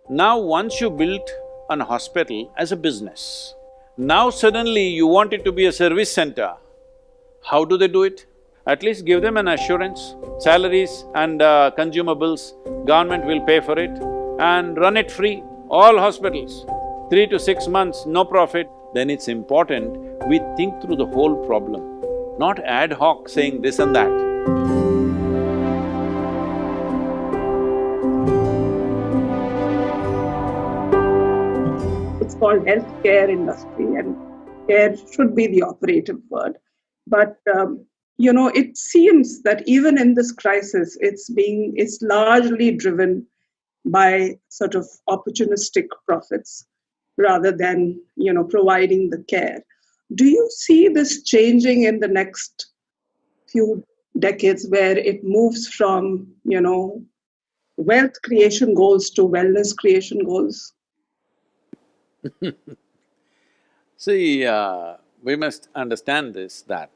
Now once you built an hospital as a business, now suddenly you want it to be a service center. How do they do it? At least give them an assurance, salaries and consumables, government will pay for it and run it free, all hospitals. 3 to 6 months, no profit. Then it's important we think through the whole problem, not ad hoc saying this and that. It's called healthcare industry, and care should be the operative word. But it seems that even in this crisis, it's largely driven by sort of opportunistic profits rather than providing the care. Do you see this changing in the next few decades, where it moves from wealth creation goals to wellness creation goals? See, we must understand this, that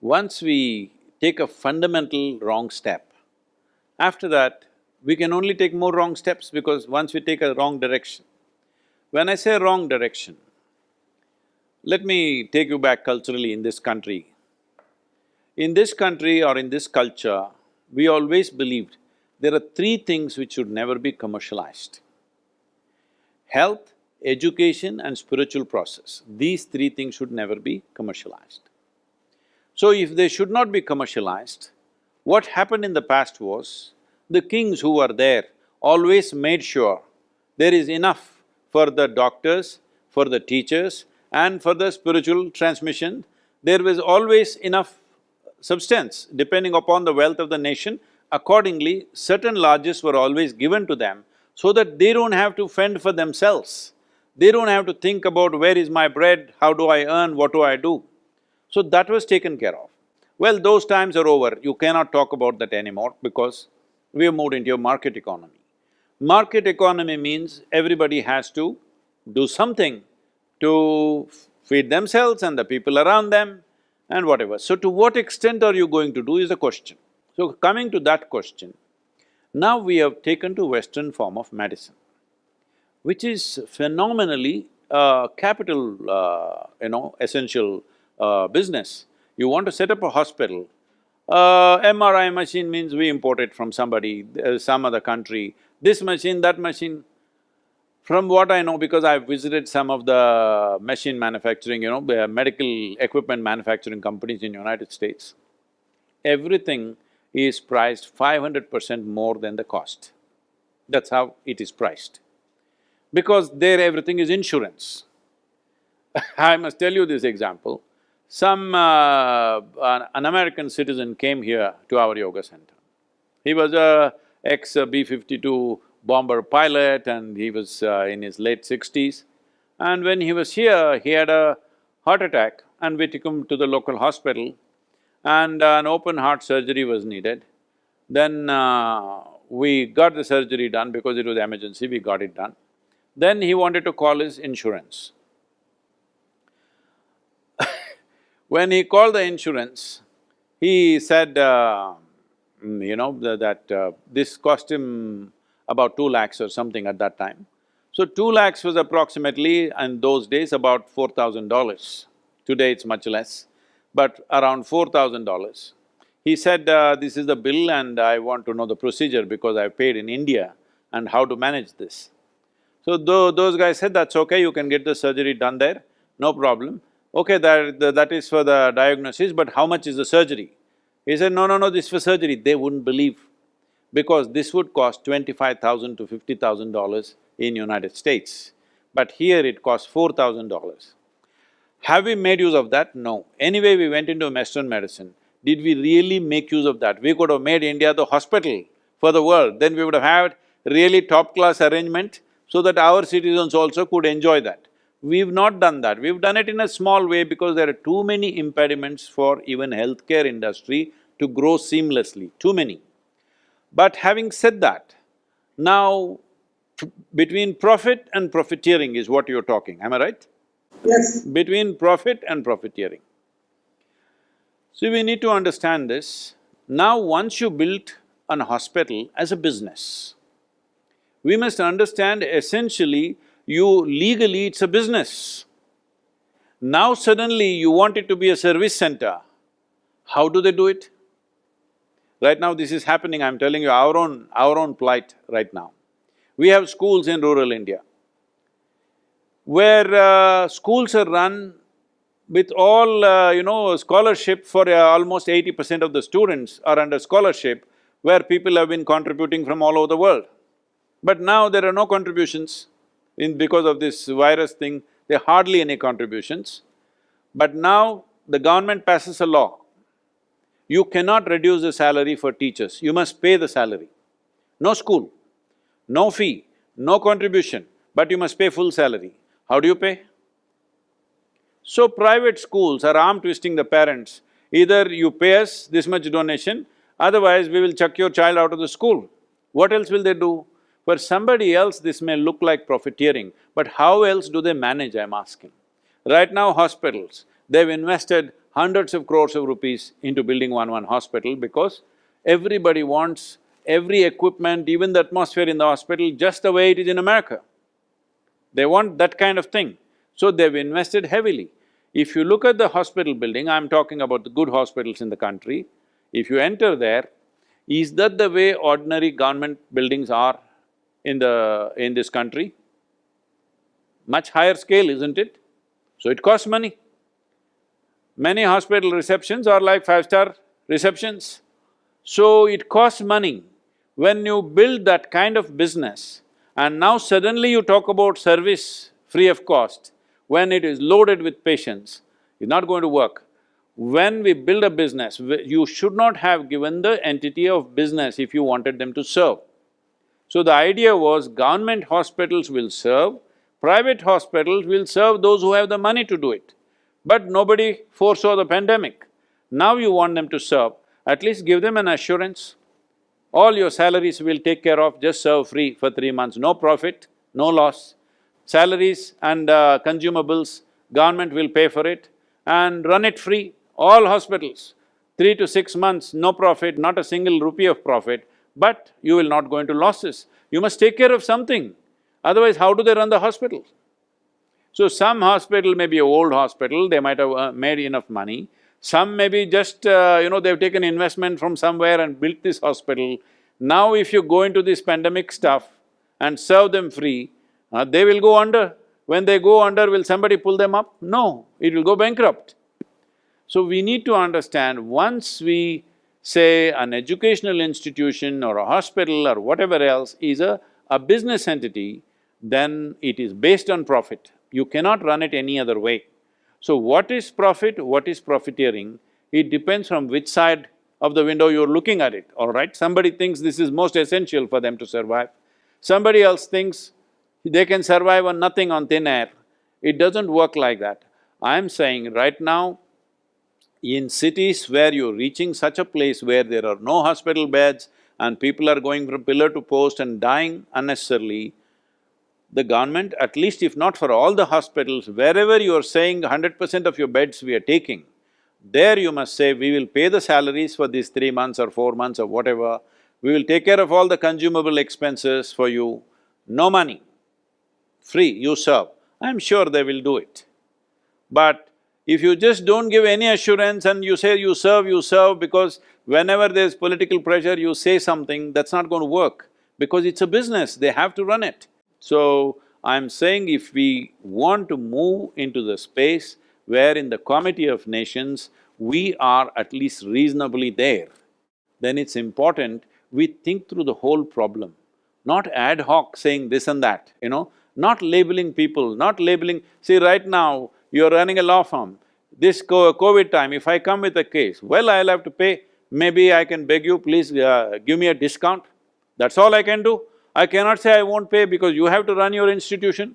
once we take a fundamental wrong step, after that, we can only take more wrong steps because once we take a wrong direction. When I say wrong direction, let me take you back culturally in this country. In this country or in this culture, we always believed there are three things which should never be commercialized: health, education and spiritual process. These three things should never be commercialized. So if they should not be commercialized, what happened in the past was, the kings who were there always made sure there is enough for the doctors, for the teachers and for the spiritual transmission. There was always enough substance depending upon the wealth of the nation. Accordingly, certain largesse were always given to them so that they don't have to fend for themselves. They don't have to think about where is my bread, how do I earn, what do I do. So that was taken care of. Well, those times are over, you cannot talk about that anymore because we have moved into a market economy. Market economy means everybody has to do something to feed themselves and the people around them and whatever. So to what extent are you going to do is the question. So coming to that question, now we have taken to Western form of medicine, which is phenomenally capital, essential business. You want to set up a hospital, MRI machine means we import it from somebody, some other country, this machine, that machine. From what I know, because I've visited some of the machine manufacturing, the medical equipment manufacturing companies in United States, everything is priced 500% more than the cost. That's how it is priced. Because there everything is insurance. I must tell you this example. An American citizen came here to our yoga center. He was a ex-B-52 bomber pilot and he was in his late 60s. And when he was here, he had a heart attack and we took him to the local hospital and an open heart surgery was needed. Then we got the surgery done because it was emergency, we got it done. Then he wanted to call his insurance. When he called the insurance, he said, this cost him about 2 lakhs or something at that time. So 2 lakhs was approximately, in those days, about $4,000. Today it's much less, but around $4,000. He said, this is the bill and I want to know the procedure because I've paid in India and how to manage this. So those guys said, that's okay, you can get the surgery done there, no problem. Okay, that is for the diagnosis, but how much is the surgery? He said, no, this is for surgery. They wouldn't believe, because this would cost $25,000 to $50,000 in United States, but here it costs $4,000. Have we made use of that? No. Anyway, we went into Western medicine. Did we really make use of that? We could have made India the hospital for the world, then we would have had really top-class arrangement so that our citizens also could enjoy that. We've not done that, we've done it in a small way because there are too many impediments for even healthcare industry to grow seamlessly, too many. But having said that, now between profit and profiteering is what you're talking, am I right? Yes. Between profit and profiteering. So we need to understand this. Now once you built an hospital as a business, We must understand essentially, legally it's a business. Now suddenly you want it to be a service center. How do they do it? Right now this is happening, I'm telling you our own plight right now. We have schools in rural India where schools are run with all, scholarship for almost 80% of the students are under scholarship, where people have been contributing from all over the world. But now there are no contributions because of this virus thing, there are hardly any contributions. But now the government passes a law. You cannot reduce the salary for teachers, you must pay the salary. No school, no fee, no contribution, but you must pay full salary. How do you pay? So private schools are arm twisting the parents, either you pay us this much donation, otherwise we will chuck your child out of the school. What else will they do? For somebody else this may look like profiteering, but how else do they manage, I'm asking. Right now hospitals, they've invested hundreds of crores of rupees into building one hospital because everybody wants every equipment, even the atmosphere in the hospital, just the way it is in America. They want that kind of thing. So they've invested heavily. If you look at the hospital building, I'm talking about the good hospitals in the country, if you enter there, is that the way ordinary government buildings are in this country? Much higher scale, isn't it? So it costs money. Many hospital receptions are like five-star receptions. So it costs money. When you build that kind of business and now suddenly you talk about service free of cost, when it is loaded with patients, it's not going to work. When we build a business, you should not have given the entity of business if you wanted them to serve. So the idea was government hospitals will serve, private hospitals will serve those who have the money to do it. But nobody foresaw the pandemic. Now you want them to serve, at least give them an assurance. All your salaries we'll take care of, just serve free for 3 months, no profit, no loss. Salaries and consumables, government will pay for it and run it free, all hospitals. 3 to 6 months, no profit, not a single rupee of profit, but you will not go into losses. You must take care of something, otherwise how do they run the hospital? So some hospital may be an old hospital, they might have made enough money. Some may be just, they've taken investment from somewhere and built this hospital. Now if you go into this pandemic stuff and serve them free, they will go under. When they go under, will somebody pull them up? No, it will go bankrupt. So we need to understand, once we say an educational institution or a hospital or whatever else is a business entity, then it is based on profit. You cannot run it any other way. So what is profit, what is profiteering, it depends from which side of the window you're looking at it, all right? Somebody thinks this is most essential for them to survive. Somebody else thinks they can survive on nothing, on thin air. It doesn't work like that. I'm saying right now, in cities where you're reaching such a place where there are no hospital beds and people are going from pillar to post and dying unnecessarily, the government, at least if not for all the hospitals, wherever you are saying 100% of your beds we are taking, there you must say, we will pay the salaries for these 3 months or 4 months or whatever, we will take care of all the consumable expenses for you, no money, free, you serve. I'm sure they will do it. But if you just don't give any assurance and you say you serve because whenever there's political pressure you say something, that's not going to work, because it's a business, they have to run it. So, I'm saying if we want to move into the space where in the Committee of Nations we are at least reasonably there, then it's important we think through the whole problem, not ad hoc saying this and that, not labeling people, not labeling… See, right now, you're running a law firm. This COVID time, if I come with a case, well, I'll have to pay. Maybe I can beg you, please give me a discount. That's all I can do. I cannot say I won't pay because you have to run your institution.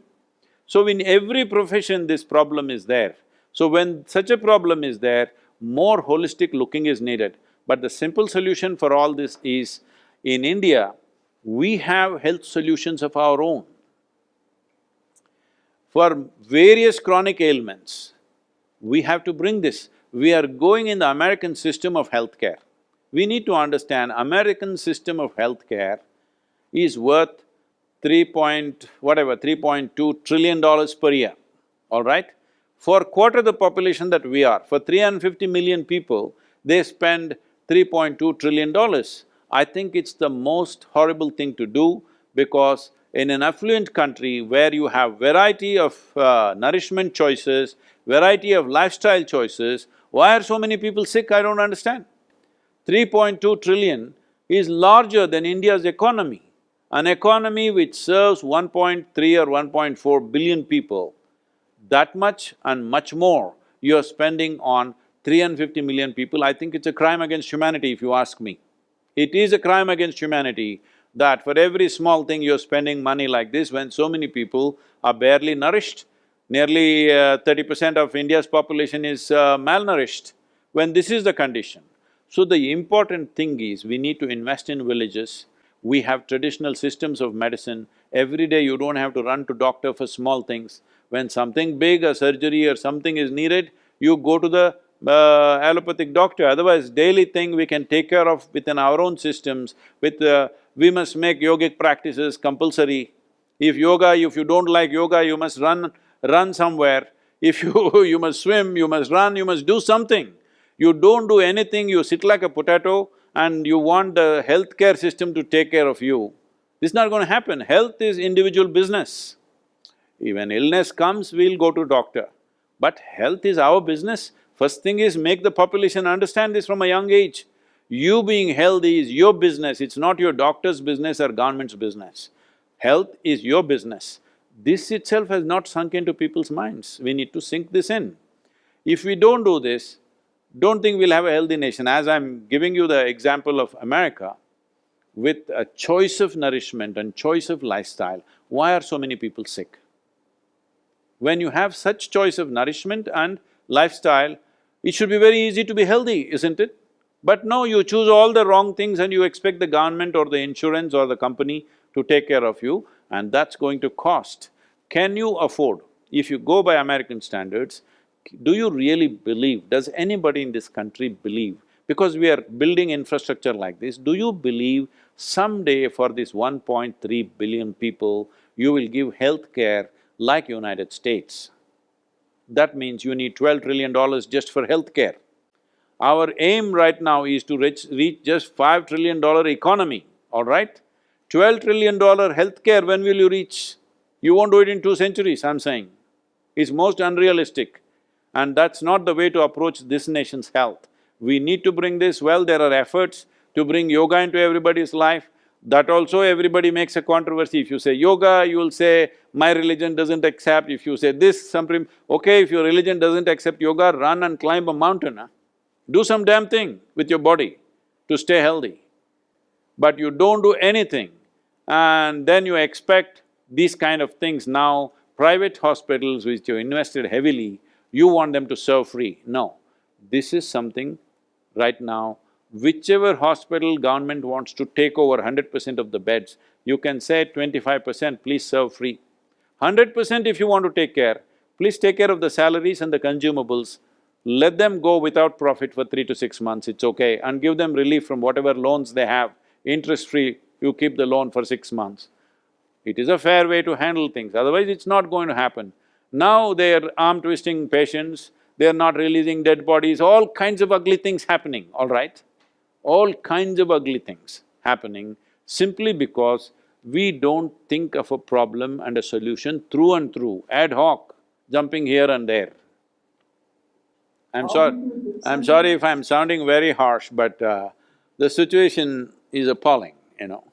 So in every profession this problem is there. So when such a problem is there, more holistic looking is needed. But the simple solution for all this is, in India, we have health solutions of our own. For various chronic ailments, we have to bring this. We are going in the American system of healthcare. We need to understand American system of healthcare is worth 3.2 trillion dollars per year, all right? For quarter the population that we are, for 350 million people, they spend 3.2 trillion dollars. I think it's the most horrible thing to do because in an affluent country where you have variety of nourishment choices, variety of lifestyle choices, why are so many people sick? I don't understand. 3.2 trillion is larger than India's economy. An economy which serves 1.3 or 1.4 billion people, that much and much more you're spending on 350 million people, I think it's a crime against humanity if you ask me. It is a crime against humanity that for every small thing you're spending money like this when so many people are barely nourished. Nearly 30% of India's population is malnourished, when this is the condition. So the important thing is we need to invest in villages. We have traditional systems of medicine. Every day you don't have to run to doctor for small things. When something big, a surgery or something is needed, you go to the allopathic doctor. Otherwise, daily thing we can take care of within our own systems. We must make yogic practices compulsory. If you don't like yoga, you must run somewhere. If you must swim, you must run, you must do something. You don't do anything, you sit like a potato and you want the healthcare system to take care of you. This is not going to happen. Health is individual business. When illness comes, we'll go to doctor. But health is our business. First thing is make the population understand this from a young age. You being healthy is your business, it's not your doctor's business or government's business. Health is your business. This itself has not sunk into people's minds. We need to sink this in. If we don't do this, don't think we'll have a healthy nation. As I'm giving you the example of America, with a choice of nourishment and choice of lifestyle, why are so many people sick? When you have such choice of nourishment and lifestyle, it should be very easy to be healthy, isn't it? But no, you choose all the wrong things and you expect the government or the insurance or the company to take care of you, and that's going to cost. Can you afford, if you go by American standards, do you really believe, does anybody in this country believe, because we are building infrastructure like this, do you believe someday for this 1.3 billion people, you will give health care like United States? That means you need $12 trillion just for health care. Our aim right now is to reach just $5 trillion economy, all right? $12 trillion healthcare, when will you reach? You won't do it in 2 centuries, I'm saying. It's most unrealistic. And that's not the way to approach this nation's health. We need to bring this, well, there are efforts to bring yoga into everybody's life. That also everybody makes a controversy. If you say yoga, you will say, my religion doesn't accept. If you say this, okay, if your religion doesn't accept yoga, run and climb a mountain, huh? Do some damn thing with your body to stay healthy. But you don't do anything and then you expect these kind of things. Now, private hospitals which you invested heavily, you want them to serve free. No, this is something right now, whichever hospital government wants to take over 100% of the beds, you can say 25% please serve free. 100% if you want to take care, please take care of the salaries and the consumables. Let them go without profit for 3 to 6 months, it's okay, and give them relief from whatever loans they have, interest-free, you keep the loan for 6 months. It is a fair way to handle things, otherwise it's not going to happen. Now they're arm-twisting patients, they're not releasing dead bodies, all kinds of ugly things happening, all right? All kinds of ugly things happening simply because we don't think of a problem and a solution through and through, ad hoc, jumping here and there. I'm sorry if I'm sounding very harsh, but the situation is appalling, you know.